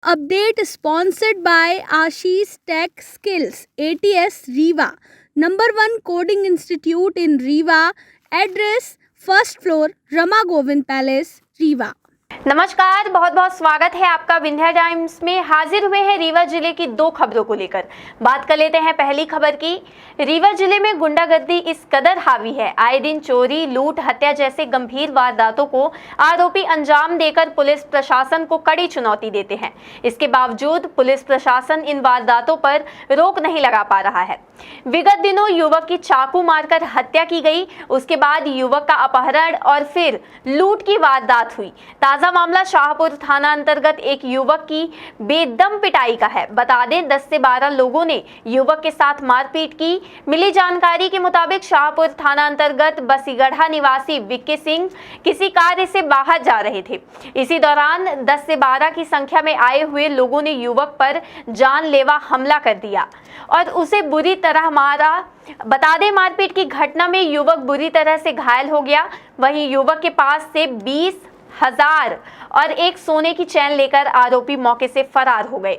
Update sponsored by Ashish Tech Skills, ATS Rewa, #1 coding institute in Rewa. Address: first floor, Rama Govind Palace, Rewa. नमस्कार, बहुत बहुत स्वागत है आपका Vindhya times में। हाजिर हुए हैं रीवा जिले की दो खबरों को लेकर। बात कर लेते हैं पहली खबर की। रीवा जिले में गुंडागर्दी इस कदर हावी है, आए दिन चोरी, लूट, हत्या जैसे गंभीर वारदातों को आरोपी अंजाम देकर पुलिस प्रशासन को कड़ी चुनौती देते हैं। इसके बावजूद पुलिस प्रशासन इन वारदातों पर रोक नहीं लगा पा रहा है। विगत दिनों युवक की चाकू मारकर हत्या की गई, उसके बाद युवक का अपहरण और फिर लूट की वारदात हुई। ताजा मामला शाहपुर थाना अंतर्गत एक युवक की बेदम पिटाई का है। बता दें 10 से 12 लोगों ने युवक के साथ मारपीट की। मिली जानकारी के मुताबिक शाहपुर थाना अंतर्गत बसीगढ़ा निवासी विक्की सिंह किसी कार्य से बाहर जा रहे थे। इसी दौरान 10 से 12 की संख्या में आए हुए लोगों ने युवक पर जानलेवा हमला कर दिया और उसे बुरी तरह मारा। बता दें मारपीट की घटना में युवक बुरी तरह से घायल हो गया। वहीं युवक के पास से 20,000 और एक सोने की चैन लेकर आरोपी मौके से फरार हो गए।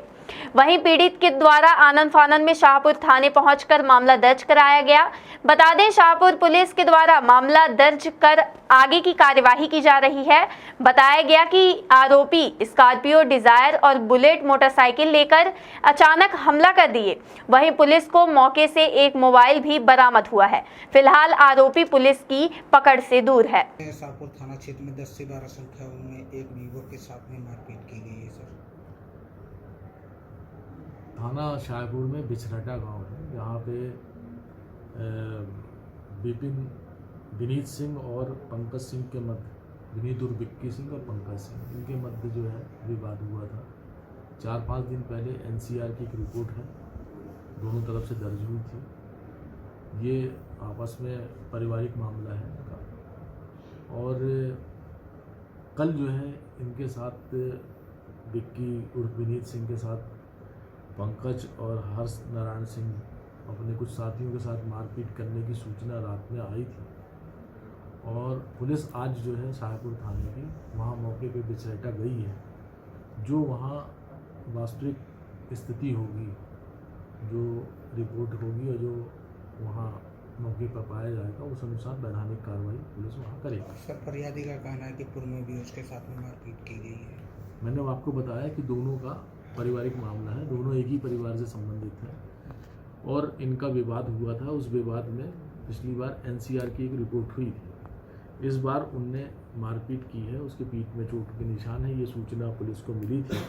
वहीं पीड़ित के द्वारा आनंद फानन में शाहपुर थाने पहुंचकर मामला दर्ज कराया गया। बता दें शाहपुर पुलिस के द्वारा मामला दर्ज कर आगे की कार्यवाही की जा रही है। बताया गया कि आरोपी स्कॉर्पियो डिजायर और बुलेट मोटरसाइकिल लेकर अचानक हमला कर दिए। वहीं पुलिस को मौके से एक मोबाइल भी बरामद हुआ है। फिलहाल आरोपी पुलिस की पकड़ से दूर है। शाहपुर थाना क्षेत्र में 10 से 12 संख्या में एक युवक के साथ में मारपीट की गई है सर। थाना शाहपुर में बिछरटा गांव है, यहाँ पे विनीत सिंह और पंकज सिंह के मध्य, विनीत और विक्की सिंह और पंकज सिंह, इनके मध्य जो है विवाद हुआ था। 4-5 दिन पहले NCR की एक रिपोर्ट है, दोनों तरफ से दर्ज हुई थी। ये आपस में पारिवारिक मामला है इनका। और कल जो है इनके साथ विक्की और विनीत सिंह के साथ पंकज और हर्ष नारायण सिंह अपने कुछ साथियों के साथ मारपीट करने की सूचना रात में आई थी और पुलिस आज जो है शाहपुर थाने की वहाँ मौके पे बिछरटा गई है। जो वहाँ वास्तविक स्थिति होगी, जो रिपोर्ट होगी और जो वहाँ मौके पर पाया जाएगा, उस अनुसार वैधानिक कार्रवाई पुलिस वहाँ करेगी। सर, फरियादी का कहना है कि पूर्व में भी उसके साथ में मारपीट की गई है। मैंने आपको बताया कि दोनों का पारिवारिक मामला है, दोनों एक ही परिवार से संबंधित हैं और इनका विवाद हुआ था। उस विवाद में पिछली बार NCR की एक रिपोर्ट हुई थी, इस बार उनने मारपीट की है, उसके पीठ में चोट के निशान है। ये सूचना पुलिस को मिली थी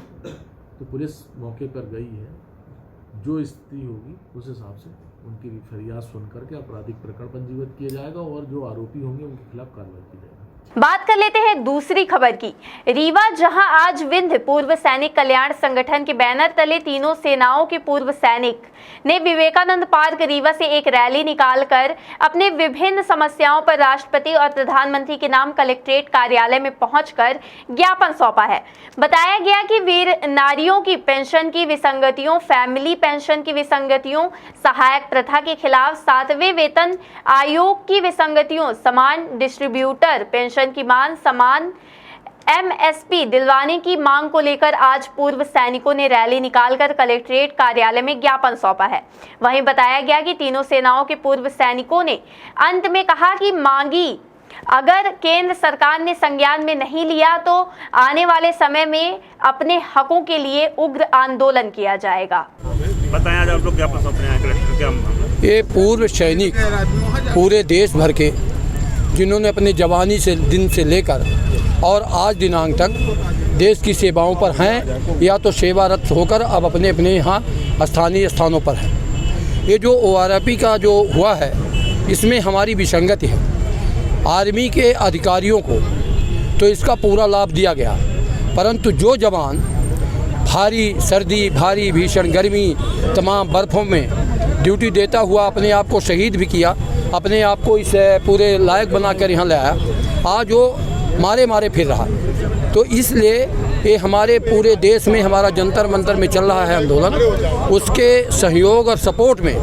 तो पुलिस मौके पर गई है। जो स्थिति होगी उस हिसाब से उनकी फरियाद सुन करके आपराधिक प्रकरण पंजीबद्ध किया जाएगा और जो आरोपी होंगे उनके खिलाफ कार्रवाई की जाएगी। बात कर लेते हैं दूसरी खबर की। रीवा, जहां आज विंध्य पूर्व सैनिक कल्याण संगठन के बैनर तले तीनों सेनाओं के पूर्व सैनिक ने विवेकानंद पार्क रीवा से एक रैली निकालकर अपने विभिन्न समस्याओं पर राष्ट्रपति और प्रधानमंत्री के नाम कलेक्ट्रेट कार्यालय में पहुंचकर ज्ञापन सौंपा है। बताया गया कि वीर नारियों की पेंशन की विसंगतियों, फैमिली पेंशन की विसंगतियों, सहायक प्रथा के खिलाफ 7वें वेतन आयोग की विसंगतियों, समान डिस्ट्रीब्यूटर पेंशन की मांग, समान MSP दिलवाने की मांग को लेकर आज पूर्व सैनिकों ने रैली निकालकर कलेक्ट्रेट कार्यालय में ज्ञापन सौंपा है। वहीं बताया गया कि तीनों सेनाओं के पूर्व सैनिकों ने अंत में कहा कि मांगी अगर केंद्र सरकार ने संज्ञान में नहीं लिया तो आने वाले समय में अपने हकों के लिए उग्र आंदोलन किया जाएगा। बताएं आज आप लोग ज्ञापन सौंप रहे हैं कलेक्टर, क्या मामला? ये पूर्व सैनिक पूरे देश भर के, जिन्होंने अपनी जवानी से दिन से लेकर और आज दिनांक तक देश की सेवाओं पर हैं या तो सेवारत होकर अब अपने अपने यहाँ स्थानीय स्थानों पर हैं। ये जो ORP का जो हुआ है, इसमें हमारी विसंगति है। आर्मी के अधिकारियों को तो इसका पूरा लाभ दिया गया, परंतु जो जवान भारी सर्दी, भारी भीषण गर्मी, तमाम बर्फ़ों में ड्यूटी देता हुआ अपने आप को शहीद भी किया, अपने आप को इस पूरे लायक बनाकर यहाँ लाया, आज वो मारे फिर रहा। तो इसलिए ये हमारे पूरे देश में हमारा जंतर मंतर में चल रहा है आंदोलन, उसके सहयोग और सपोर्ट में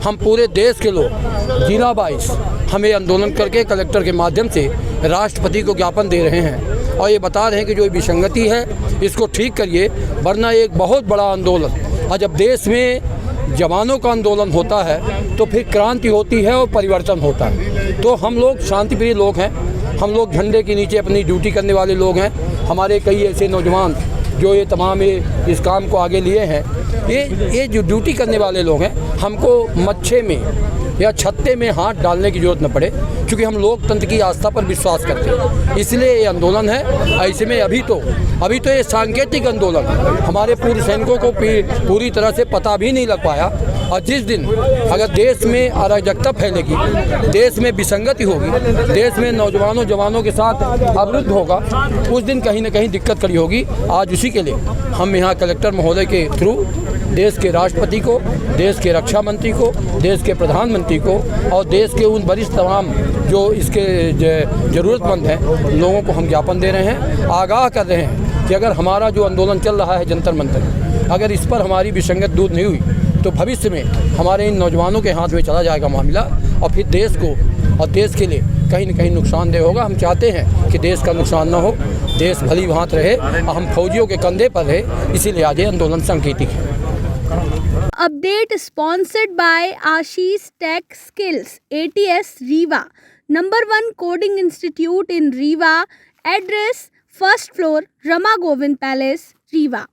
हम पूरे देश के लोग जिला वाइज हमें आंदोलन करके कलेक्टर के माध्यम से राष्ट्रपति को ज्ञापन दे रहे हैं और ये बता रहे हैं कि जो विसंगति है इसको ठीक करिए, वरना एक बहुत बड़ा आंदोलन, और जब देश में जवानों का आंदोलन होता है तो फिर क्रांति होती है और परिवर्तन होता है। तो हम लोग शांतिप्रिय लोग हैं, हम लोग झंडे के नीचे अपनी ड्यूटी करने वाले लोग हैं। हमारे कई ऐसे नौजवान जो ये तमाम इस काम को आगे लिए हैं, ये जो ड्यूटी करने वाले लोग हैं, हमको मच्छे में या छत्ते में हाथ डालने की ज़रूरत न पड़े, क्योंकि हम लोकतंत्र की आस्था पर विश्वास करते हैं। इसलिए ये आंदोलन है। ऐसे में अभी तो ये सांकेतिक आंदोलन हमारे पूर्व सैनिकों को पूरी तरह से पता भी नहीं लग पाया, और जिस दिन अगर देश में अराजकता फैलेगी, देश में विसंगति होगी, देश में नौजवानों जवानों के साथ अवरुद्ध होगा, उस दिन कहीं ना कहीं दिक्कत खड़ी होगी। आज उसी के लिए हम यहाँ कलेक्टर महोदय के थ्रू देश के राष्ट्रपति को, देश के रक्षा मंत्री को, देश के प्रधानमंत्री को और देश के उन वरिष्ठ तमाम जो इसके ज़रूरतमंद हैं लोगों को हम ज्ञापन दे रहे हैं, आगाह कर रहे हैं कि अगर हमारा जो आंदोलन चल रहा है जंतर मंतर, अगर इस पर हमारी विसंगत दूर नहीं हुई तो भविष्य में हमारे इन नौजवानों के हाथ में चला जाएगा मामला, और फिर देश को और देश के लिए कहीं न कहीं नुकसानदेह होगा। हम चाहते हैं कि देश का नुकसान न हो, देश भली भांत रहे और हम फौजियों के कंधे पर रहे, इसीलिए आज ये आंदोलन सांकेतिक है। Update sponsored by Ashish Tech Skills, ATS Rewa, #1 coding institute in Rewa. Address: 1st floor, Rama Govind Palace, Rewa.